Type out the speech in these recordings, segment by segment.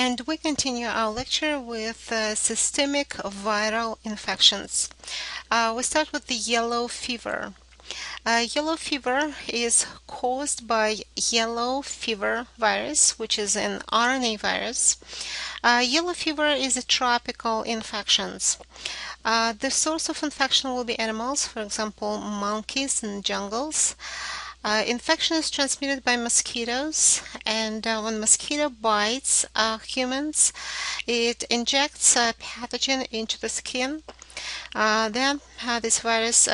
And we continue our lecture with systemic viral infections. We start with the yellow fever. Yellow fever is caused by yellow fever virus, which is an RNA virus. Yellow fever is a tropical infection. The source of infection will be animals, for example, monkeys in jungles. Infection is transmitted by mosquitoes, and when mosquito bites humans, it injects a pathogen into the skin. Then this virus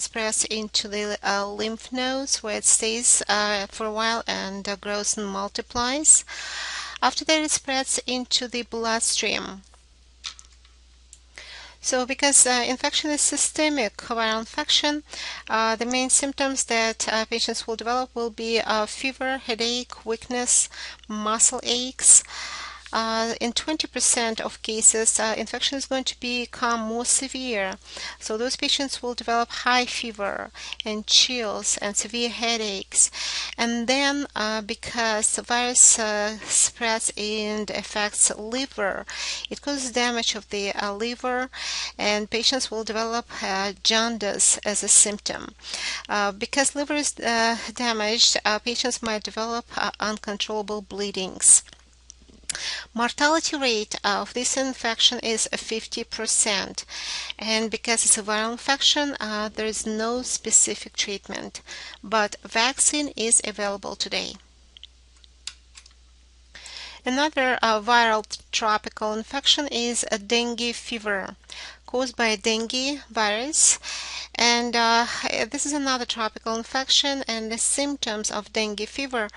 spreads into the lymph nodes, where it stays for a while and grows and multiplies. After that, it spreads into the bloodstream. So because infection is systemic viral infection, the main symptoms that patients will develop will be fever, headache, weakness, muscle aches. In 20% of cases, infection is going to become more severe. So those patients will develop high fever and chills and severe headaches. And then because the virus spreads and affects liver, it causes damage of the liver, and patients will develop jaundice as a symptom. Because liver is damaged, patients might develop uncontrollable bleedings. Mortality rate of this infection is 50%, and because it's a viral infection, there is no specific treatment, but vaccine is available today. Another viral tropical infection is a dengue fever, caused by a dengue virus. And this is another tropical infection, and the symptoms of dengue fever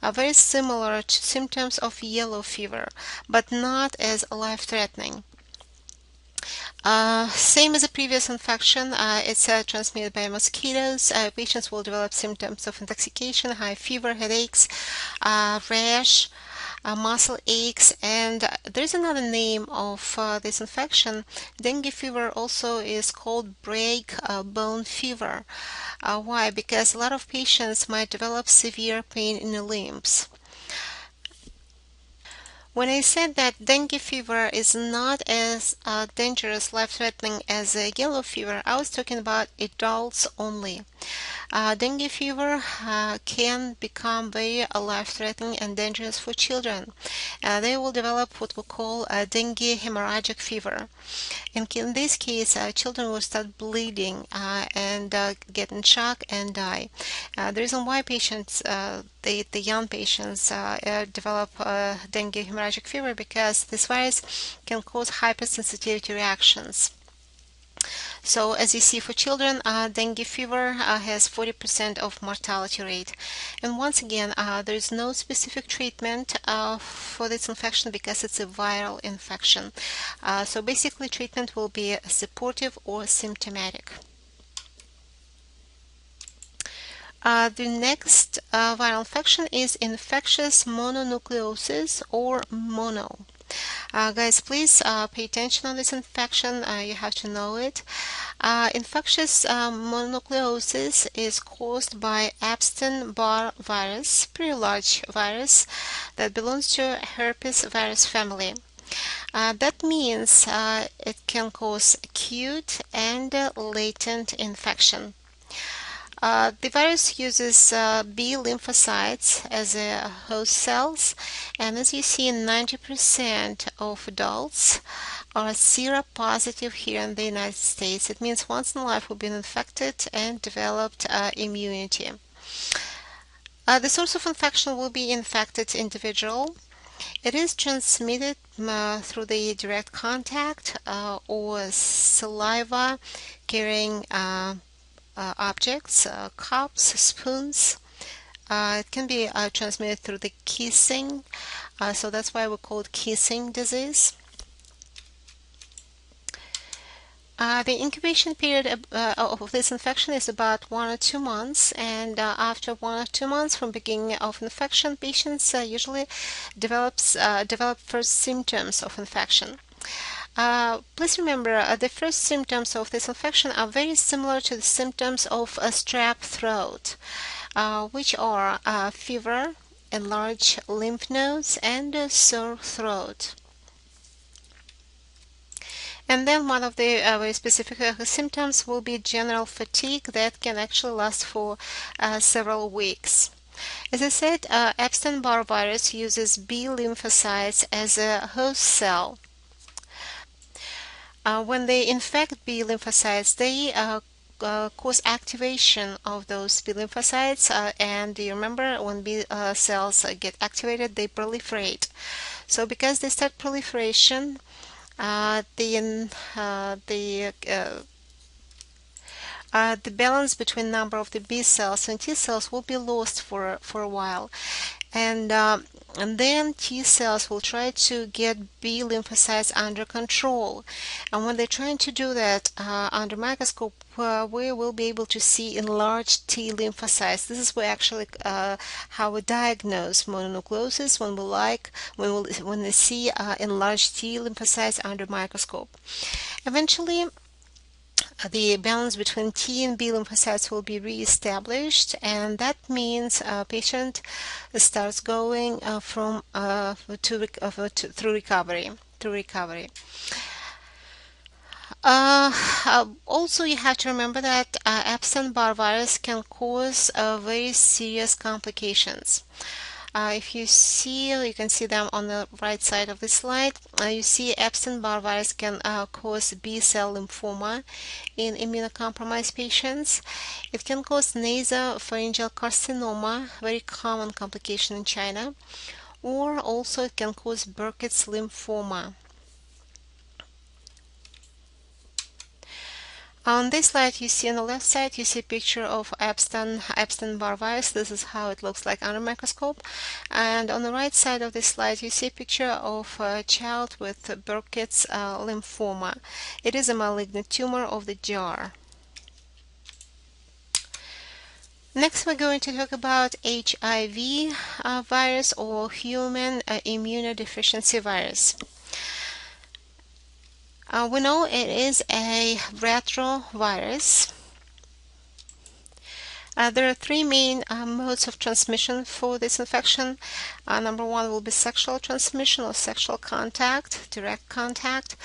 are very similar to symptoms of yellow fever, but not as life-threatening. Same as the previous infection, it's transmitted by mosquitoes. Patients will develop symptoms of intoxication, high fever, headaches, rash, muscle aches, and there's another name of this infection. Dengue fever also is called break bone fever. Why? Because a lot of patients might develop severe pain in the limbs. When I said that dengue fever is not as dangerous, life-threatening as a yellow fever, I was talking about adults only. Dengue fever can become very life-threatening and dangerous for children. They will develop what we call a dengue hemorrhagic fever. In this case, children will start bleeding and get in shock and die. The reason why patients, the young patients, develop dengue hemorrhagic fever, because this virus can cause hypersensitivity reactions. So as you see, for children, dengue fever has 40% of mortality rate. And once again, there is no specific treatment for this infection because it's a viral infection. So basically, treatment will be supportive or symptomatic. The next viral infection is infectious mononucleosis, or mono. Guys, please pay attention on this infection. You have to know it. Infectious mononucleosis is caused by Epstein-Barr virus, pretty large virus that belongs to herpes virus family. That means it can cause acute and latent infection. The virus uses B lymphocytes as host cells, and as you see, 90% of adults are seropositive here in the United States. It means once in life we've been infected and developed immunity. The source of infection will be infected individual. It is transmitted through the direct contact or saliva carrying objects, cups, spoons. It can be transmitted through the kissing, so that's why we call it kissing disease. The incubation period of this infection is about 1 or 2 months, and after 1 or 2 months from beginning of infection, patients usually develop first symptoms of infection. Please remember, the first symptoms of this infection are very similar to the symptoms of a strep throat, which are fever, enlarged lymph nodes, and a sore throat. And then one of the very specific symptoms will be general fatigue that can actually last for several weeks. As I said, Epstein-Barr virus uses B lymphocytes as a host cell. When they infect B lymphocytes, they cause activation of those B lymphocytes, and you remember when B cells get activated, they proliferate. So because they start proliferation, the balance between number of the B cells and T cells will be lost for a while, and then T cells will try to get B lymphocytes under control. And when they're trying to do that under microscope, we will be able to see enlarged T lymphocytes. This is where actually how we diagnose mononucleosis when we see enlarged T lymphocytes under microscope. Eventually, the balance between T and B lymphocytes will be reestablished, and that means a patient starts going through recovery. Also, you have to remember that Epstein-Barr virus can cause very serious complications. If you see, you can see them on the right side of the slide. You see Epstein-Barr virus can cause B-cell lymphoma in immunocompromised patients. It can cause nasopharyngeal carcinoma, very common complication in China, or also it can cause Burkitt's lymphoma. On this slide, you see on the left side, you see a picture of Epstein-Barr virus. This is how it looks like under microscope. And on the right side of this slide, you see a picture of a child with Burkitt's lymphoma. It is a malignant tumor of the jar. Next, we're going to talk about HIV virus, or human immunodeficiency virus. We know it is a retrovirus. There are three main modes of transmission for this infection. Number one will be sexual transmission or sexual contact, direct contact.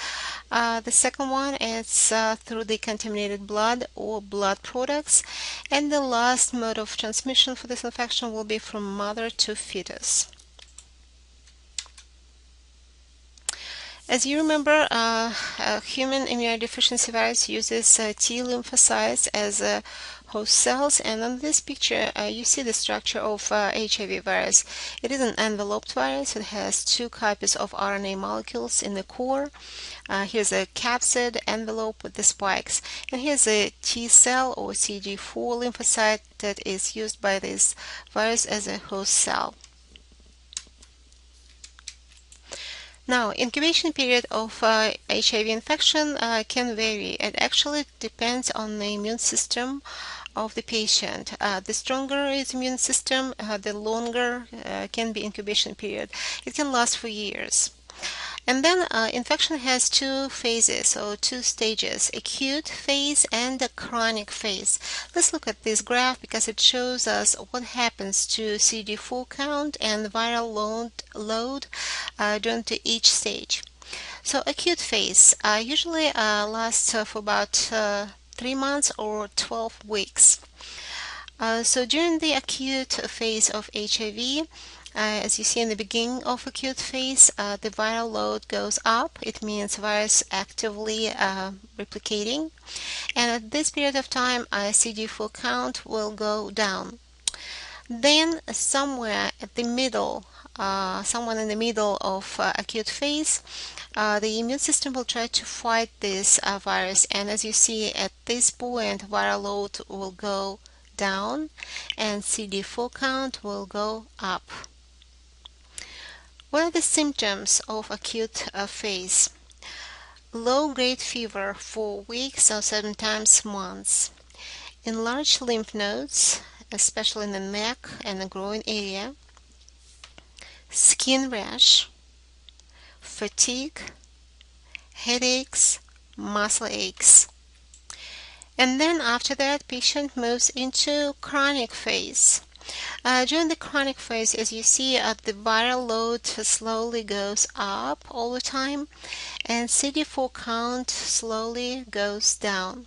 The second one is through the contaminated blood or blood products. And the last mode of transmission for this infection will be from mother to fetus. As you remember, human immunodeficiency virus uses T lymphocytes as host cells, and on this picture you see the structure of HIV virus. It is an enveloped virus. It has two copies of RNA molecules in the core. Here's a capsid envelope with the spikes, and here's a T cell or CD4 lymphocyte that is used by this virus as a host cell. Now, incubation period of HIV infection can vary. It actually depends on the immune system of the patient. The stronger is immune system, the longer can be incubation period. It can last for years. And then infection has two phases, or two stages: acute phase and a chronic phase. Let's look at this graph because it shows us what happens to CD4 count and viral load during each stage. So acute phase usually lasts for about 3 months or 12 weeks. So during the acute phase of HIV, as you see in the beginning of acute phase, the viral load goes up. It means virus actively replicating. And at this period of time, CD4 count will go down. Then somewhere in the middle of acute phase, the immune system will try to fight this virus. And as you see at this point, viral load will go down and CD4 count will go up. What are the symptoms of acute phase? Low-grade fever for weeks or sometimes months. Enlarged lymph nodes, especially in the neck and the groin area. Skin rash. Fatigue. Headaches. Muscle aches. And then after that, patient moves into chronic phase. During the chronic phase, as you see, the viral load slowly goes up all the time, and CD4 count slowly goes down.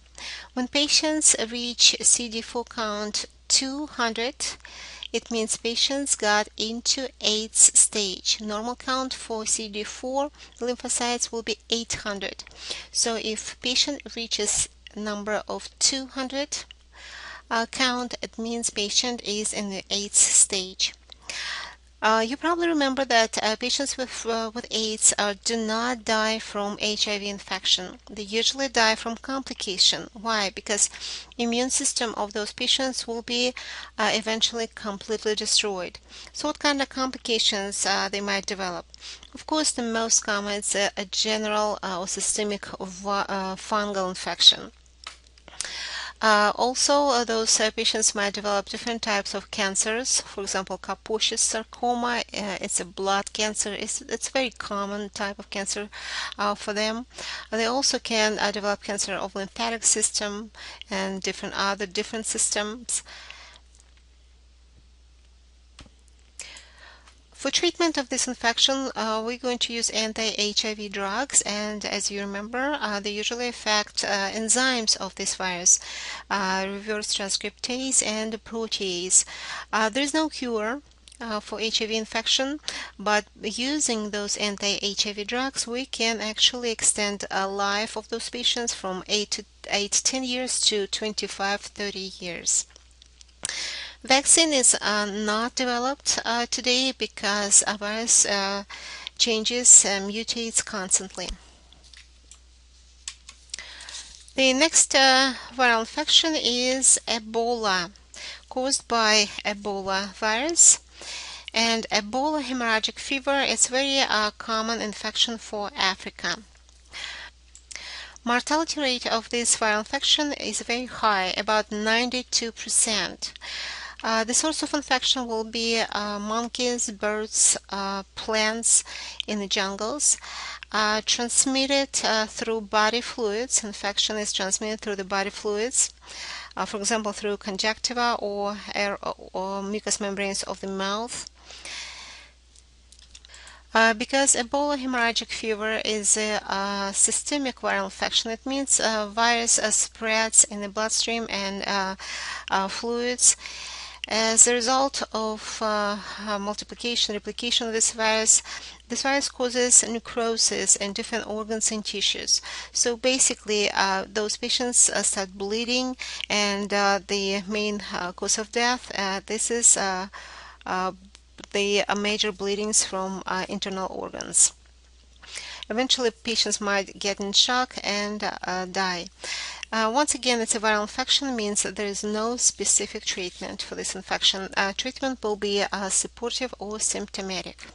When patients reach CD4 count 200, it means patients got into AIDS stage. Normal count for CD4 lymphocytes will be 800. So if patient reaches number of 200 count, it means patient is in the AIDS stage. You probably remember that patients with AIDS do not die from HIV infection. They usually die from complication. Why? Because immune system of those patients will be eventually completely destroyed. So what kind of complications they might develop? Of course, the most common is a general or systemic fungal infection. Also, those patients might develop different types of cancers. For example, Kaposi's sarcoma, it's a blood cancer. It's a very common type of cancer for them. They also can develop cancer of lymphatic system and different systems. For treatment of this infection, we're going to use anti-HIV drugs, and as you remember, they usually affect enzymes of this virus, reverse transcriptase and protease. There is no cure for HIV infection, but using those anti-HIV drugs, we can actually extend the life of those patients from 10 years to 25-30 years. Vaccine is not developed today because a virus changes, mutates constantly. The next viral infection is Ebola, caused by Ebola virus. And Ebola hemorrhagic fever is a very common infection for Africa. Mortality rate of this viral infection is very high, about 92%. The source of infection will be monkeys, birds, plants in the jungles. Transmitted through body fluids. Infection is transmitted through the body fluids, for example, through conjunctiva or air or mucous membranes of the mouth. Because Ebola hemorrhagic fever is a systemic viral infection, it means virus spreads in the bloodstream and fluids. As a result of multiplication, replication of this virus causes necrosis in different organs and tissues. So basically, those patients start bleeding, and the main cause of death, this is the major bleedings from internal organs. Eventually, patients might get in shock and die. Once again, it's a viral infection, means that there is no specific treatment for this infection. Treatment will be supportive or symptomatic.